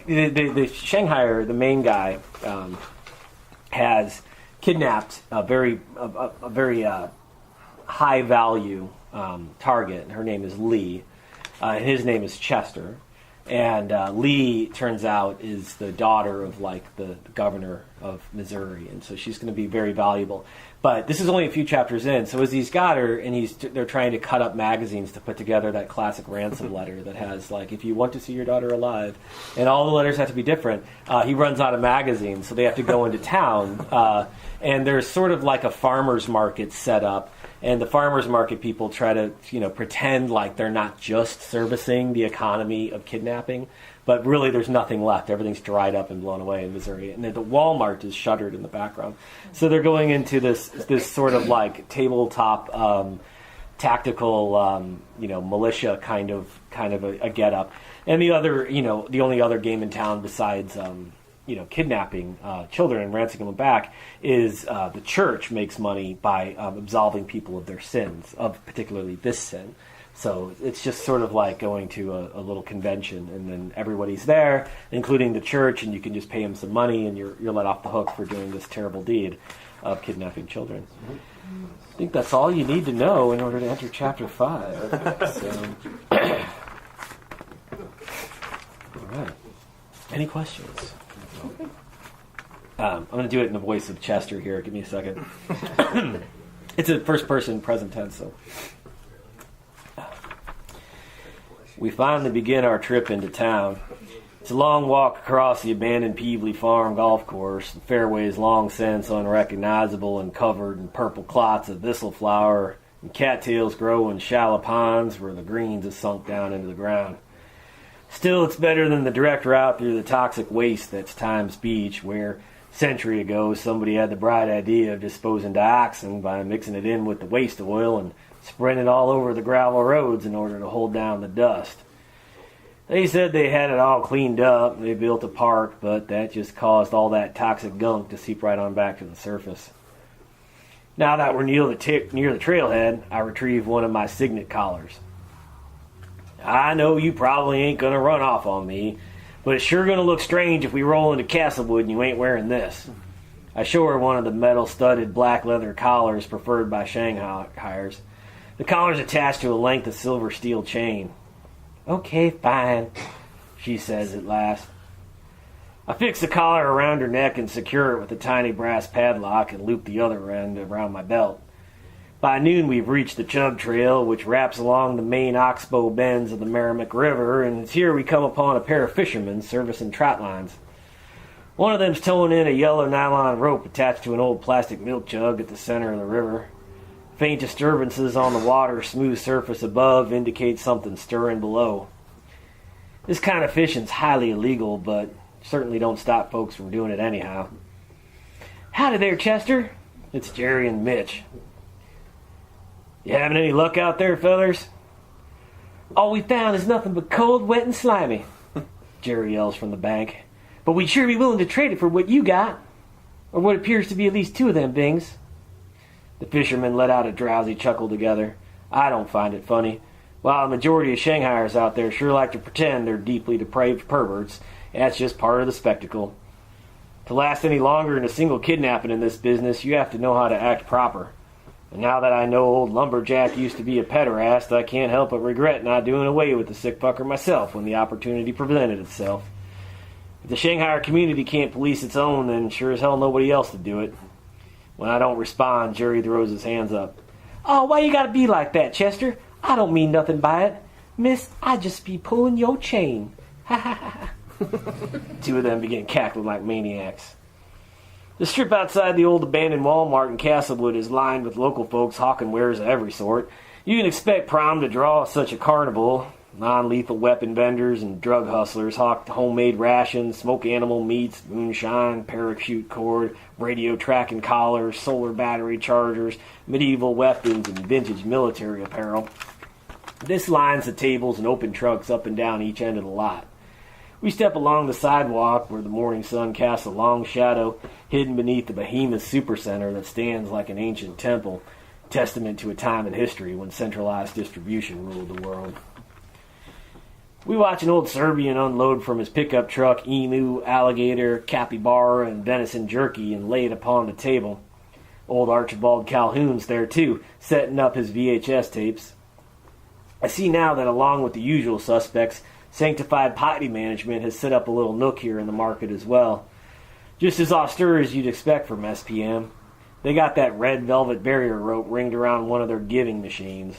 the Shanghaier, the main guy, has kidnapped a very high value target. Her name is Lee. His name is Chester. And Lee, turns out, is the daughter of the governor of Missouri, and so she's going to be very valuable. But this is only a few chapters in, so as he's got her, and they're trying to cut up magazines to put together that classic ransom letter that has if you want to see your daughter alive, and all the letters have to be different. He runs out of magazines, so they have to go into town, and there's sort of like a farmer's market set up. And the farmers market people try to, pretend like they're not just servicing the economy of kidnapping, but really there's nothing left. Everything's dried up and blown away in Missouri. And then the Walmart is shuttered in the background. So they're going into this sort of tabletop tactical, militia kind of a get-up. And the other, the only other game in town besides kidnapping children and ransoming them back is the church makes money by absolving people of their sins, of particularly this sin. So it's just sort of like going to a little convention, and then everybody's there, including the church, and you can just pay them some money, and you're let off the hook for doing this terrible deed of kidnapping children. I think that's all you need to know in order to enter chapter 5. All right. Any questions? I'm going to do it in the voice of Chester here. Give me a second. It's a first-person present tense, so. We finally begin our trip into town. It's a long walk across the abandoned Peevely Farm golf course. The fairway is long since unrecognizable and covered in purple clots of thistleflower, and cattails grow in shallow ponds where the greens have sunk down into the ground. Still, it's better than the direct route through the toxic waste that's Times Beach, where a century ago somebody had the bright idea of disposing dioxin by mixing it in with the waste oil and spreading it all over the gravel roads in order to hold down the dust. They said they had it all cleaned up, they built a park, but that just caused all that toxic gunk to seep right on back to the surface. Now that we're near the trailhead, I retrieve one of my signet collars. I know you probably ain't going to run off on me, but it's sure going to look strange if we roll into Castlewood and you ain't wearing this. I show her one of the metal-studded black leather collars preferred by Shanghaiers. The collar's attached to a length of silver steel chain. Okay, fine, she says at last. I fix the collar around her neck and secure it with a tiny brass padlock and loop the other end around my belt. By noon, we've reached the Chug Trail, which wraps along the main oxbow bends of the Merrimack River, and it's here we come upon a pair of fishermen servicing trout lines. One of them's towing in a yellow nylon rope attached to an old plastic milk jug at the center of the river. Faint disturbances on the water's smooth surface above indicate something stirring below. This kind of fishing's highly illegal, but certainly don't stop folks from doing it anyhow. Howdy there, Chester. It's Jerry and Mitch. You having any luck out there, fellers? All we found is nothing but cold, wet, and slimy, Jerry yells from the bank. But we'd sure be willing to trade it for what you got, or what appears to be at least two of them things. The fishermen let out a drowsy chuckle together. I don't find it funny. While the majority of Shanghaiers out there sure like to pretend they're deeply depraved perverts, that's just part of the spectacle. To last any longer in a single kidnapping in this business, you have to know how to act proper. And now that I know old Lumberjack used to be a pederast, I can't help but regret not doing away with the sick fucker myself when the opportunity presented itself. If the Shanghaier community can't police its own, then sure as hell nobody else to do it. When I don't respond, Jerry throws his hands up. Oh, why you gotta be like that, Chester? I don't mean nothing by it. Miss, I just be pulling your chain. Ha ha ha. Two of them begin cackling like maniacs. The strip outside the old abandoned Walmart in Castlewood is lined with local folks hawking wares of every sort. You can expect Prom to draw such a carnival. Non-lethal weapon vendors and drug hustlers hawk homemade rations, smoked animal meats, moonshine, parachute cord, radio tracking collars, solar battery chargers, medieval weapons, and vintage military apparel. This lines the tables and open trucks up and down each end of the lot. We step along the sidewalk where the morning sun casts a long shadow hidden beneath the behemoth supercenter that stands like an ancient temple, testament to a time in history when centralized distribution ruled the world. We watch an old Serbian unload from his pickup truck emu, alligator, capybara, and venison jerky and lay it upon the table. Old Archibald Calhoun's there too, setting up his VHS tapes. I see now that along with the usual suspects, Sanctified Potty Management has set up a little nook here in the market as well. Just as austere as you'd expect from SPM. They got that red velvet barrier rope ringed around one of their giving machines.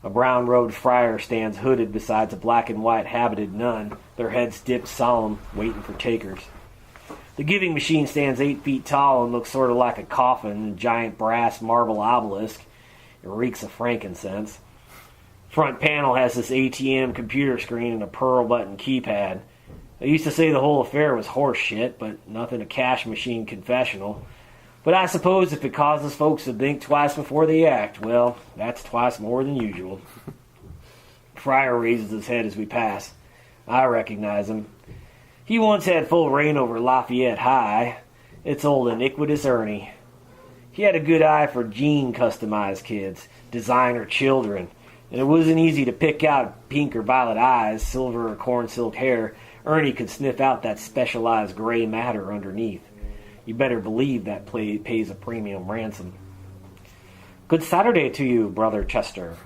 A brown-robed friar stands hooded beside a black and white habited nun, their heads dipped solemn, waiting for takers. The giving machine stands 8 feet tall and looks sort of like a coffin, a giant brass marble obelisk. It reeks of frankincense. Front panel has this ATM computer screen and a pearl button keypad. I used to say the whole affair was horse shit, but nothing a cash machine confessional. But I suppose if it causes folks to think twice before they act, well, that's twice more than usual. Friar raises his head as we pass. I recognize him. He once had full reign over Lafayette High. It's old iniquitous Ernie. He had a good eye for gene-customized kids, designer children, and it wasn't easy to pick out pink or violet eyes, silver or corn silk hair. Ernie could sniff out that specialized gray matter underneath. You better believe that pays a premium ransom. Good Saturday to you, Brother Chester,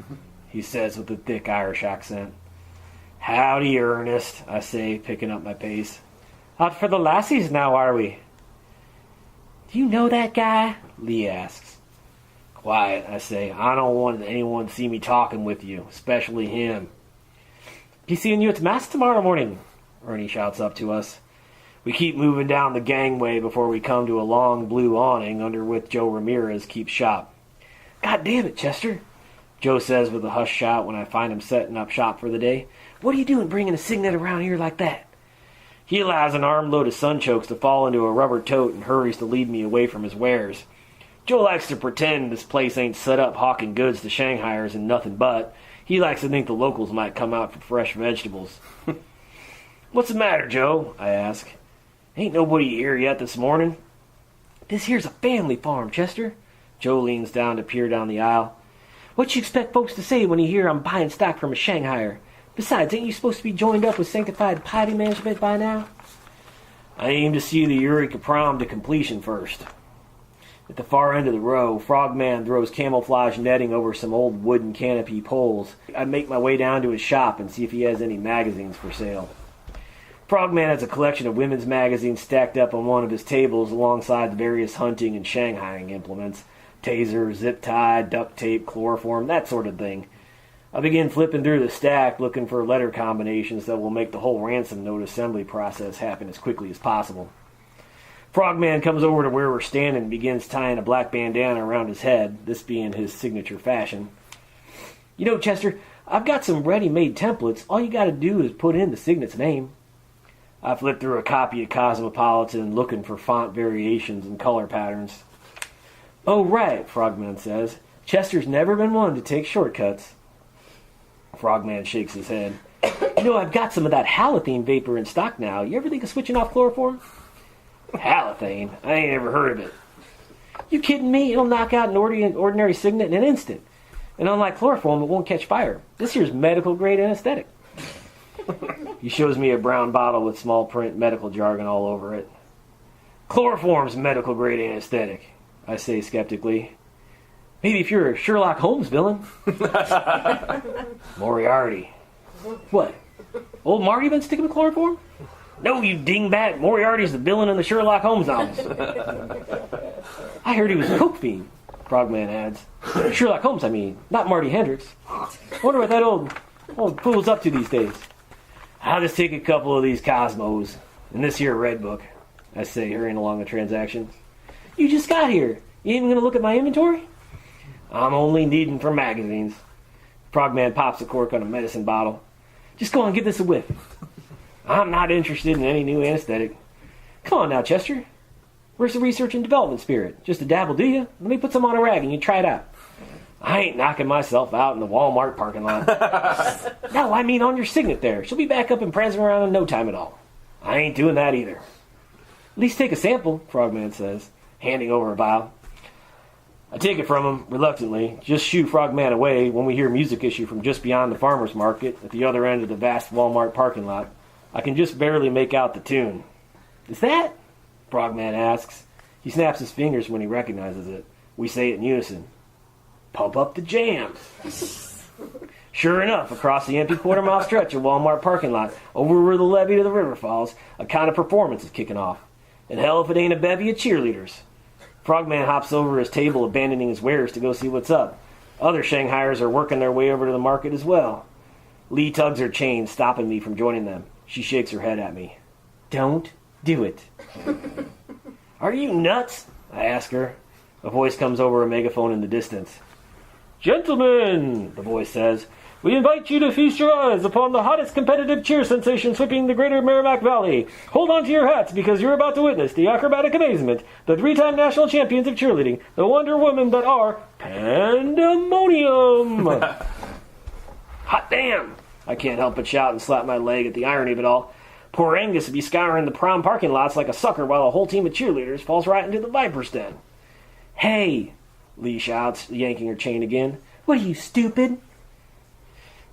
he says with a thick Irish accent. Howdy, Ernest, I say, picking up my pace. Out for the lassies now, are we? Do you know that guy? Lee asks. Quiet, I say. I don't want anyone to see me talking with you, especially him. He's seeing you at Mass tomorrow morning, Ernie shouts up to us. We keep moving down the gangway before we come to a long blue awning under which Joe Ramirez keeps shop. God damn it, Chester, Joe says with a hush shout when I find him setting up shop for the day. What are you doing bringing a signet around here like that? He allows an armload of sunchokes to fall into a rubber tote and hurries to lead me away from his wares. Joe likes to pretend this place ain't set up hawking goods to Shanghaiers and nothing but. He likes to think the locals might come out for fresh vegetables. What's the matter, Joe? I ask. Ain't nobody here yet this morning. This here's a family farm, Chester. Joe leans down to peer down the aisle. What you expect folks to say when you hear I'm buying stock from a Shanghaier? Besides, ain't you supposed to be joined up with Sanctified Potty Management by now? I aim to see the Eureka Prom to completion first. At the far end of the row, Frogman throws camouflage netting over some old wooden canopy poles. I make my way down to his shop and see if he has any magazines for sale. Frogman has a collection of women's magazines stacked up on one of his tables alongside the various hunting and Shanghaiing implements. Taser, zip tie, duct tape, chloroform, that sort of thing. I begin flipping through the stack looking for letter combinations that will make the whole ransom note assembly process happen as quickly as possible. Frogman comes over to where we're standing and begins tying a black bandana around his head, this being his signature fashion. You know, Chester, I've got some ready-made templates. All you gotta do is put in the signet's name. I flip through a copy of Cosmopolitan looking for font variations and color patterns. Oh, right, Frogman says. Chester's never been one to take shortcuts. Frogman shakes his head. You know, I've got some of that halothane vapor in stock now. You ever think of switching off chloroform? Halothane? I ain't ever heard of it. You kidding me? It'll knock out an ordinary signet in an instant. And unlike chloroform, it won't catch fire. This here's medical-grade anesthetic. He shows me a brown bottle with small print medical jargon all over it. Chloroform's medical-grade anesthetic, I say skeptically. Maybe if you're a Sherlock Holmes villain. Moriarty. What? Old Marty been sticking with chloroform? No, you dingbat. Moriarty's the villain in the Sherlock Holmes novels. I heard he was a coke fiend, Frogman adds. Sherlock Holmes, I mean, not Marty Hendricks. Wonder what that old fool's up to these days. I'll just take a couple of these Cosmos and this here Red Book, I say, hurrying along the transaction. You just got here. You ain't even gonna look at my inventory? I'm only needing for magazines. Frogman pops a cork on a medicine bottle. Just go on, give this a whiff. I'm not interested in any new anesthetic. Come on now, Chester. Where's the research and development spirit? Just a dabble, do you? Let me put some on a rag and you try it out. I ain't knocking myself out in the Walmart parking lot. No, I mean on your signet there. She'll be back up and prancing around in no time at all. I ain't doing that either. At least take a sample, Frogman says, handing over a vial. I take it from him, reluctantly, just shoo Frogman away when we hear music issue from just beyond the farmer's market at the other end of the vast Walmart parking lot. I can just barely make out the tune. Is that? Frogman asks. He snaps his fingers when he recognizes it. We say it in unison. Pump up the jams. Sure enough, across the empty quarter-mile stretch of Walmart parking lot, over where the levee to the river falls, a kind of performance is kicking off. And hell if it ain't a bevy of cheerleaders. Frogman hops over his table, abandoning his wares to go see what's up. Other Shanghaiers are working their way over to the market as well. Lee tugs her chain, stopping me from joining them. She shakes her head at me. Don't do it. Are you nuts? I ask her. A voice comes over a megaphone in the distance. Gentlemen, the voice says, we invite you to feast your eyes upon the hottest competitive cheer sensation sweeping the greater Merrimack Valley. Hold on to your hats because you're about to witness the acrobatic amazement, the 3-time national champions of cheerleading, the Wonder Women that are Pandemonium. Hot damn! I can't help but shout and slap my leg at the irony of it all. Poor Angus would be scouring the prom parking lots like a sucker while a whole team of cheerleaders falls right into the viper's den. Hey, Lee shouts, yanking her chain again. What are you, stupid?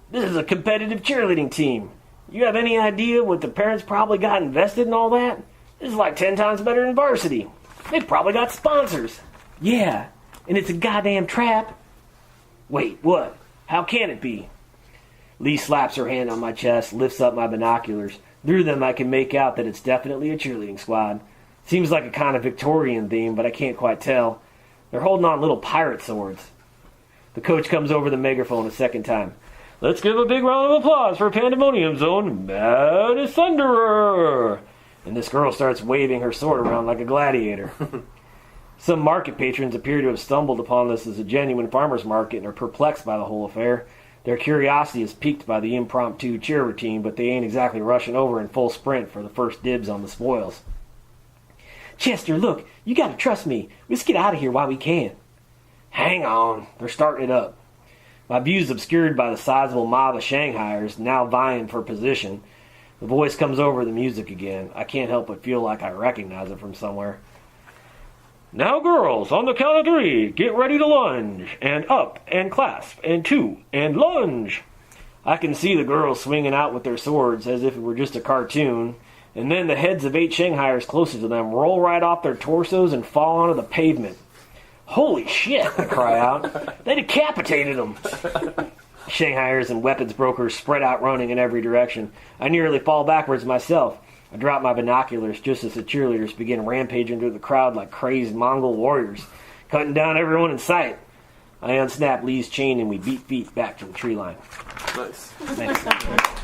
This is a competitive cheerleading team. You have any idea what the parents probably got invested in all that? This is like 10 times better than varsity. They've probably got sponsors. Yeah, and it's a goddamn trap. Wait, what? How can it be? Lee slaps her hand on my chest, lifts up my binoculars. Through them I can make out that it's definitely a cheerleading squad. Seems like a kind of Victorian theme, but I can't quite tell. They're holding on little pirate swords. The coach comes over the megaphone a second time. Let's give a big round of applause for Pandemonium Zone, Mad Thunderer! And this girl starts waving her sword around like a gladiator. Some market patrons appear to have stumbled upon this as a genuine farmer's market and are perplexed by the whole affair. Their curiosity is piqued by the impromptu cheer routine, but they ain't exactly rushing over in full sprint for the first dibs on the spoils. Chester, look, you gotta trust me. Let's get out of here while we can. Hang on, they're starting it up. My view's obscured by the sizable mob of Shanghaiers now vying for position. The voice comes over the music again. I can't help but feel like I recognize it from somewhere. Now, girls, on the count of 3, get ready to lunge, and up, and clasp, and 2, and lunge. I can see the girls swinging out with their swords as if it were just a cartoon, and then the heads of 8 Shanghaiers closest to them roll right off their torsos and fall onto the pavement. Holy shit, I cry out. They decapitated them. Shanghaiers and weapons brokers spread out running in every direction. I nearly fall backwards myself. I drop my binoculars just as the cheerleaders begin rampaging through the crowd like crazed Mongol warriors, cutting down everyone in sight. I unsnap Lee's chain and we beat feet back to the tree line. Nice. Thanks.